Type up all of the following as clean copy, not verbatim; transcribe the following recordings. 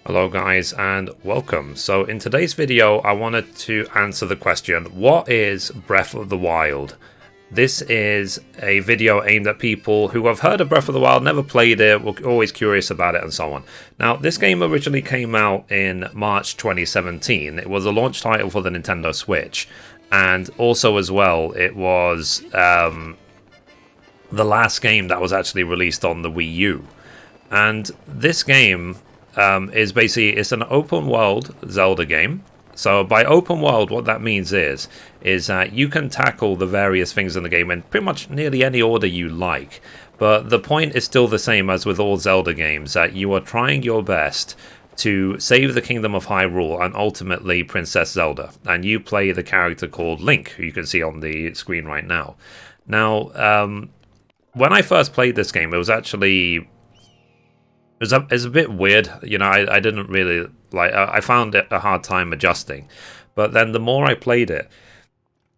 Hello guys and welcome. So in today's video I wanted to answer the question, what is Breath of the Wild? This is a video aimed at people who have heard of Breath of the Wild, never played it, were always curious about it and so on. Now this game originally came out in March 2017. It was a launch title for the Nintendo Switch, and also as well it was the last game that was actually released on the Wii U. And this game it's an open world Zelda game. So by open world, what that means is that you can tackle the various things in the game in pretty much nearly any order you like. But the point is still the same as with all Zelda games, that you are trying your best to save the Kingdom of Hyrule and ultimately Princess Zelda. And you play the character called Link, who you can see on the screen right now. Now, when I first played this game, it was actually... It's a bit weird, you know. I didn't really like. I found it a hard time adjusting, but then the more I played it,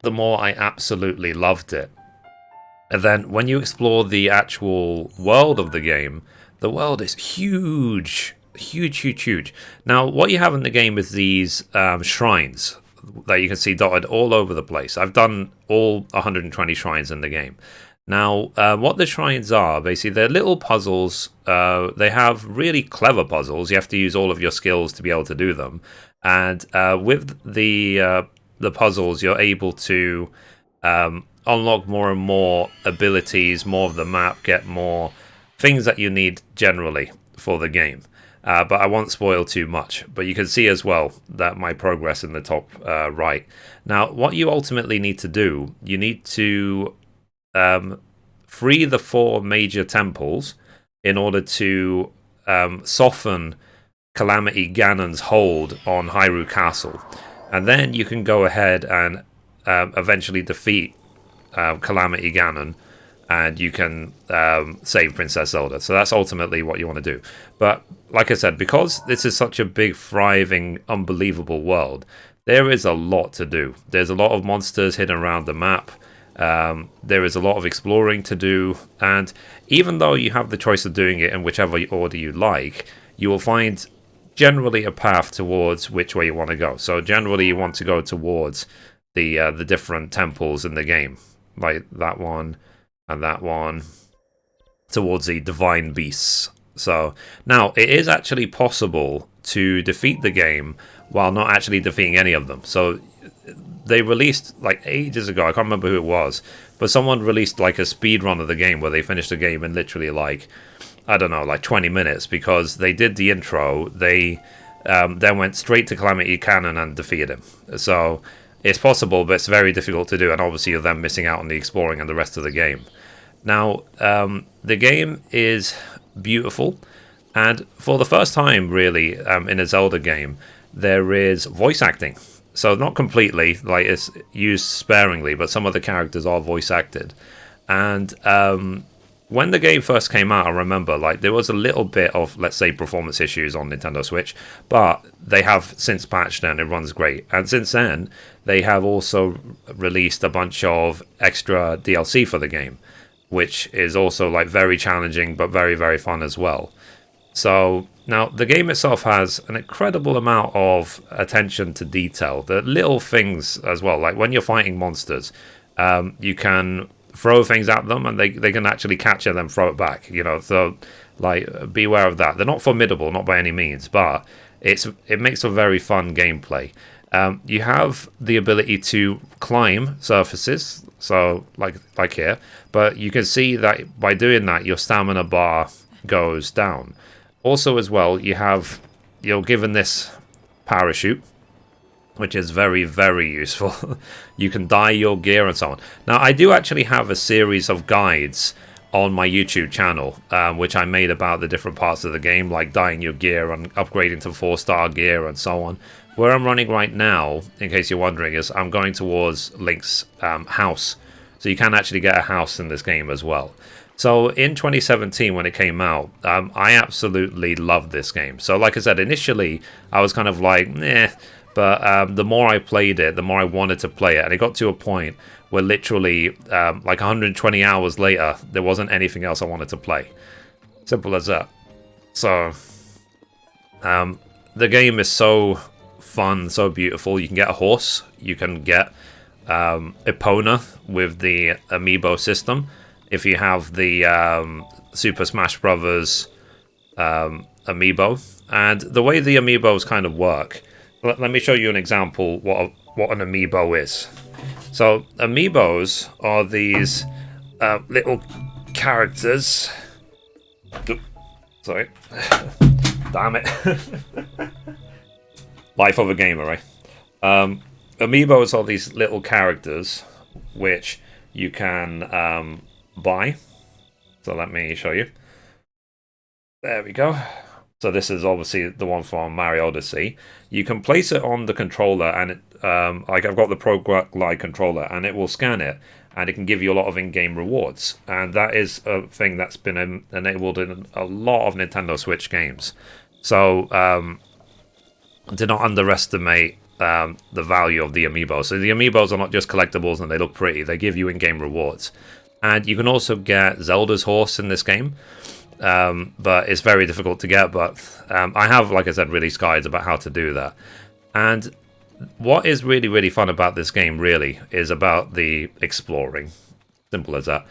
the more I absolutely loved it. And then when you explore the actual world of the game, the world is huge, huge, huge, huge. Now, what you have in the game is these shrines that you can see dotted all over the place. I've done all 120 shrines in the game. Now, what the shrines are, basically, they're little puzzles. They have really clever puzzles. You have to use all of your skills to be able to do them. And with the puzzles, you're able to unlock more and more abilities, more of the map, get more things that you need generally for the game. But I won't spoil too much. But you can see as well that my progress in the top right. Now, what you ultimately need to do, you need to... free the four major temples in order to soften Calamity Ganon's hold on Hyrule Castle. And then you can go ahead and eventually defeat Calamity Ganon, and you can save Princess Zelda. So that's ultimately what you want to do. But like I said, because this is such a big, thriving, unbelievable world, there is a lot to do. There's a lot of monsters hidden around the map. There is a lot of exploring to do, and even though you have the choice of doing it in whichever order you like, you will find generally a path towards which way you want to go. So generally you want to go towards the different temples in the game, like that one and that one, towards the divine beasts. So now it is actually possible to defeat the game while not actually defeating any of them. So they released, like, ages ago, I can't remember who it was, but someone released, like, a speed run of the game where they finished the game in literally, like, I don't know, like 20 minutes, because they did the intro, they then went straight to Calamity Ganon and defeated him. So it's possible, but it's very difficult to do, and obviously you're then missing out on the exploring and the rest of the game. Now, the game is beautiful, and for the first time, really, in a Zelda game, there is voice acting. So not completely, like, it's used sparingly, but some of the characters are voice acted. And when the game first came out, I remember, like, there was a little bit of, let's say, performance issues on Nintendo Switch, but they have since patched and it runs great. And since then, they have also released a bunch of extra DLC for the game, which is also, like, very challenging, but very, very fun as well. So now the game itself has an incredible amount of attention to detail. The little things as well, like when you're fighting monsters, you can throw things at them and they can actually catch it and then throw it back. You know, so like beware of that. They're not formidable, not by any means, but it makes a very fun gameplay. You have the ability to climb surfaces, so like here, but you can see that by doing that, your stamina bar goes down. Also, as well, you're given this parachute, which is very, very useful. You can dye your gear and so on. Now, I do actually have a series of guides on my YouTube channel, which I made about the different parts of the game, like dyeing your gear and upgrading to 4-star gear and so on. Where I'm running right now, in case you're wondering, is I'm going towards Link's house. So you can actually get a house in this game as well. So in 2017, when it came out, I absolutely loved this game. So like I said, initially, I was kind of like, eh, but the more I played it, the more I wanted to play it. And it got to a point where literally, like 120 hours later, there wasn't anything else I wanted to play. Simple as that. So, the game is so fun, so beautiful. You can get a horse, you can get Epona with the amiibo system. If you have the Super Smash Brothers amiibo, and the way the amiibos kind of work, let me show you an example what an amiibo is. So amiibos are these little characters. Oop, sorry, damn it. Life of a gamer, right? Amiibos are these little characters which you can buy. So let me show you. There we go. So this is obviously the one from Mario Odyssey. You can place it on the controller, and it, like I've got the Pro Glide controller, and it will scan it, and it can give you a lot of in-game rewards. And that is a thing that's been enabled in a lot of Nintendo Switch games. So do not underestimate the value of the amiibo. So the amiibos are not just collectibles and they look pretty, they give you in-game rewards. And you can also get Zelda's horse in this game, but it's very difficult to get. But I have, like I said, released guides about how to do that. And what is really, really fun about this game, really, is about the exploring. Simple as that.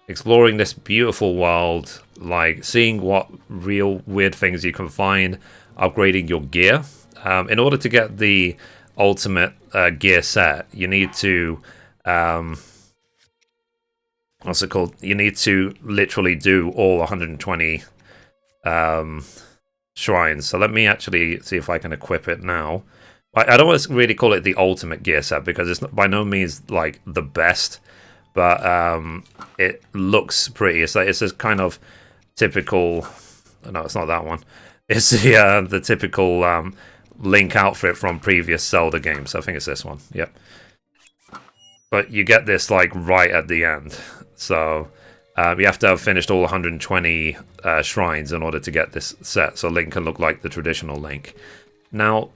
Exploring this beautiful world, like seeing what real weird things you can find, upgrading your gear. In order to get the ultimate gear set, you need to what's it called? You need to literally do all 120 shrines. So let me actually see if I can equip it now. I don't want to really call it the ultimate gear set because it's by no means like the best, but it looks pretty. It's like it's this kind of typical. No, it's not that one. It's the typical Link outfit from previous Zelda games. I think it's this one. Yep. But you get this like right at the end. So you have to have finished all 120 shrines in order to get this set, so Link can look like the traditional Link. Now,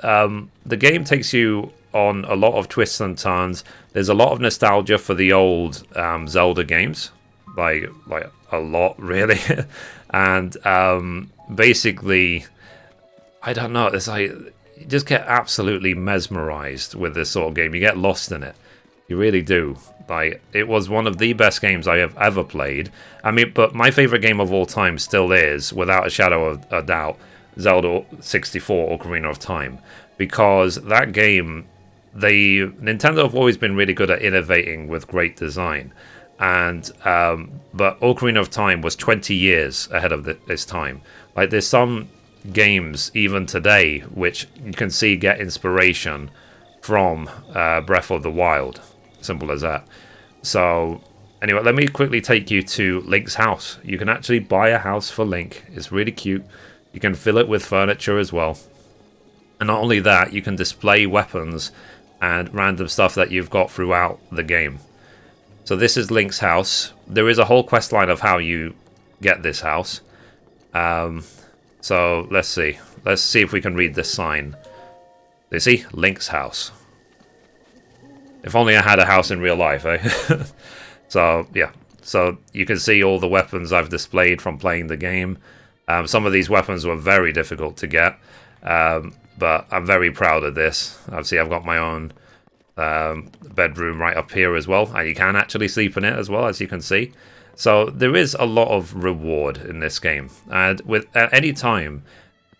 the game takes you on a lot of twists and turns. There's a lot of nostalgia for the old Zelda games, like a lot, really. And basically, I don't know, it's like you just get absolutely mesmerized with this sort of game. You get lost in it. You really do. Like, it was one of the best games I have ever played. I mean, but my favorite game of all time still is, without a shadow of a doubt, Zelda 64 Ocarina of Time. Because that game, Nintendo have always been really good at innovating with great design. And but Ocarina of Time was 20 years ahead of its time. Like, there's some games even today which you can see get inspiration from Breath of the Wild. Simple as that. So anyway, let me quickly take you to Link's house. You can actually buy a house for Link. It's really cute. You can fill it with furniture as well. And not only that, you can display weapons and random stuff that you've got throughout the game. So this is Link's house. There is a whole quest line of how you get this house. So let's see. Let's see if we can read this sign. You see? Link's house. If only I had a house in real life, eh? So, yeah. So you can see all the weapons I've displayed from playing the game. Some of these weapons were very difficult to get. But I'm very proud of this. Obviously, I've got my own bedroom right up here as well. And you can actually sleep in it as well, as you can see. So there is a lot of reward in this game. And at any time,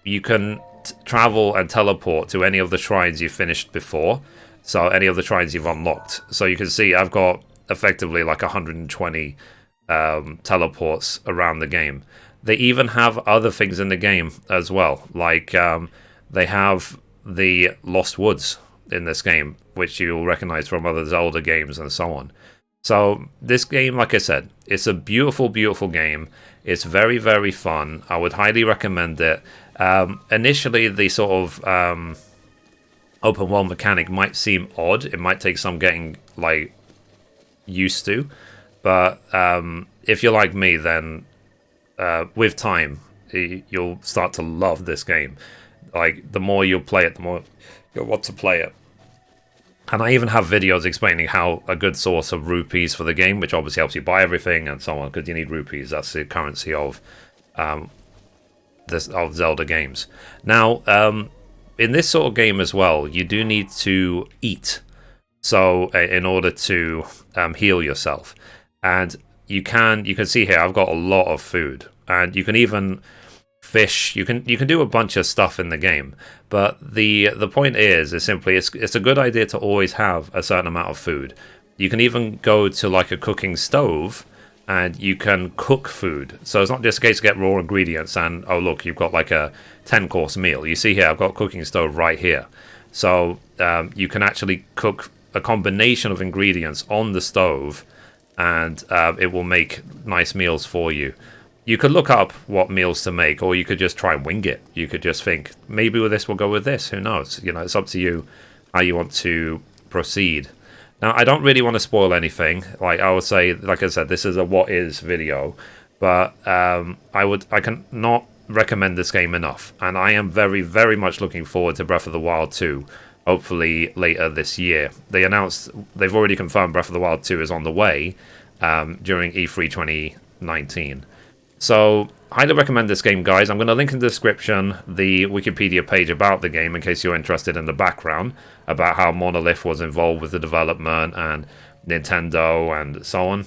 you can travel and teleport to any of the shrines you've finished before. So any of the shrines you've unlocked. So you can see I've got effectively like 120 teleports around the game. They even have other things in the game as well. Like they have the Lost Woods in this game, which you'll recognize from other Zelda games and so on. So this game, like I said, it's a beautiful, beautiful game. It's very, very fun. I would highly recommend it. Initially, the sort of open world mechanic might seem odd. It might take some getting like used to, but if you're like me, then with time you'll start to love this game. Like, the more you play it, the more you'll want to play it. And I even have videos explaining how a good source of rupees for the game, which obviously helps you buy everything and so on, because you need rupees. That's the currency of Zelda games. Now, in this sort of game as well, you do need to eat. So in order to heal yourself, and you can see here I've got a lot of food, and you can even fish. You can do a bunch of stuff in the game, but the point is simply it's a good idea to always have a certain amount of food. You can even go to like a cooking stove, and you can cook food. So it's not just a case to get raw ingredients and, oh look, you've got like a 10-course meal. You see here, I've got a cooking stove right here. So you can actually cook a combination of ingredients on the stove, and it will make nice meals for you. You could look up what meals to make, or you could just try and wing it. You could just think, maybe with this we'll go with this. Who knows? You know, it's up to you how you want to proceed. Now, I don't really want to spoil anything. Like I would say, like I said, this is a what is video, but I can not recommend this game enough, and I am very, very much looking forward to Breath of the Wild 2. Hopefully later this year. They've already confirmed Breath of the Wild 2 is on the way during E3 2019. So, highly recommend this game, guys. I'm going to link in the description the Wikipedia page about the game in case you're interested in the background about how Monolith was involved with the development and Nintendo and so on.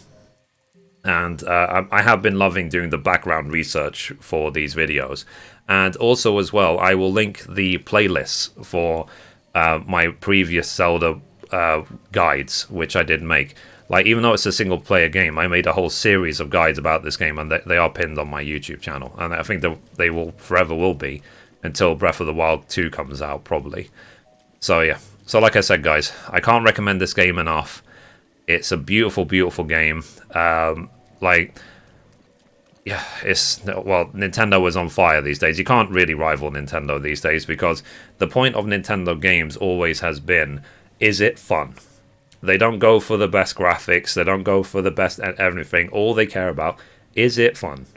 And I have been loving doing the background research for these videos. And also as well, I will link the playlists for my previous Zelda guides, which I did make. Like, even though it's a single player game, I made a whole series of guides about this game, and they are pinned on my YouTube channel. And I think they will forever will be until Breath of the Wild 2 comes out, probably. So yeah. So like I said, guys, I can't recommend this game enough. It's a beautiful, beautiful game. Like, yeah, Nintendo is on fire these days. You can't really rival Nintendo these days, because the point of Nintendo games always has been, is it fun? They don't go for the best graphics. They don't go for the best everything. All they care about, is it fun?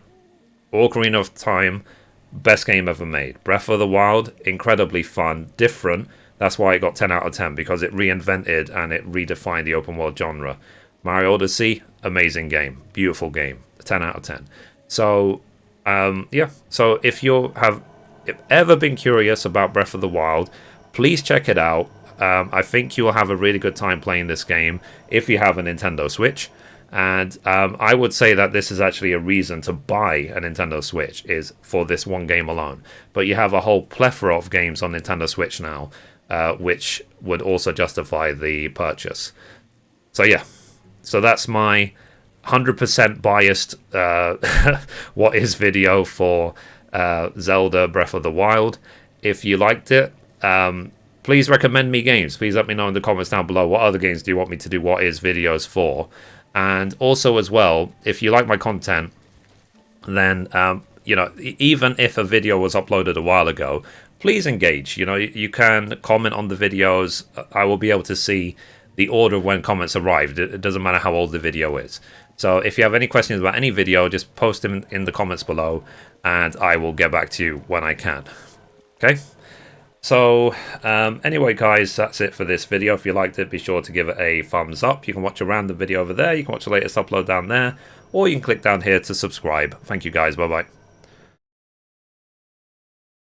Ocarina of Time, best game ever made. Breath of the Wild, incredibly fun, different. That's why it got 10 out of 10, because it reinvented and it redefined the open world genre. Mario Odyssey, amazing game. Beautiful game. 10 out of 10. So, yeah. So if you have ever been curious about Breath of the Wild, please check it out. I think you will have a really good time playing this game if you have a Nintendo Switch. And I would say that this is actually a reason to buy a Nintendo Switch, is for this one game alone. But you have a whole plethora of games on Nintendo Switch now, which would also justify the purchase. So yeah, so that's my 100% biased what is video for Zelda Breath of the Wild. If you liked it, please recommend me games. Please let me know in the comments down below what other games do you want me to do what is videos for. And also as well, if you like my content, then you know, even if a video was uploaded a while ago, please engage. You know, you can comment on the videos. I will be able to see the order of when comments arrived. It doesn't matter how old the video is. So if you have any questions about any video, just post them in the comments below, and I will get back to you when I can. Okay? So, anyway, guys, that's it for this video. If you liked it, be sure to give it a thumbs up. You can watch a random video over there. You can watch the latest upload down there. Or you can click down here to subscribe. Thank you, guys. Bye-bye.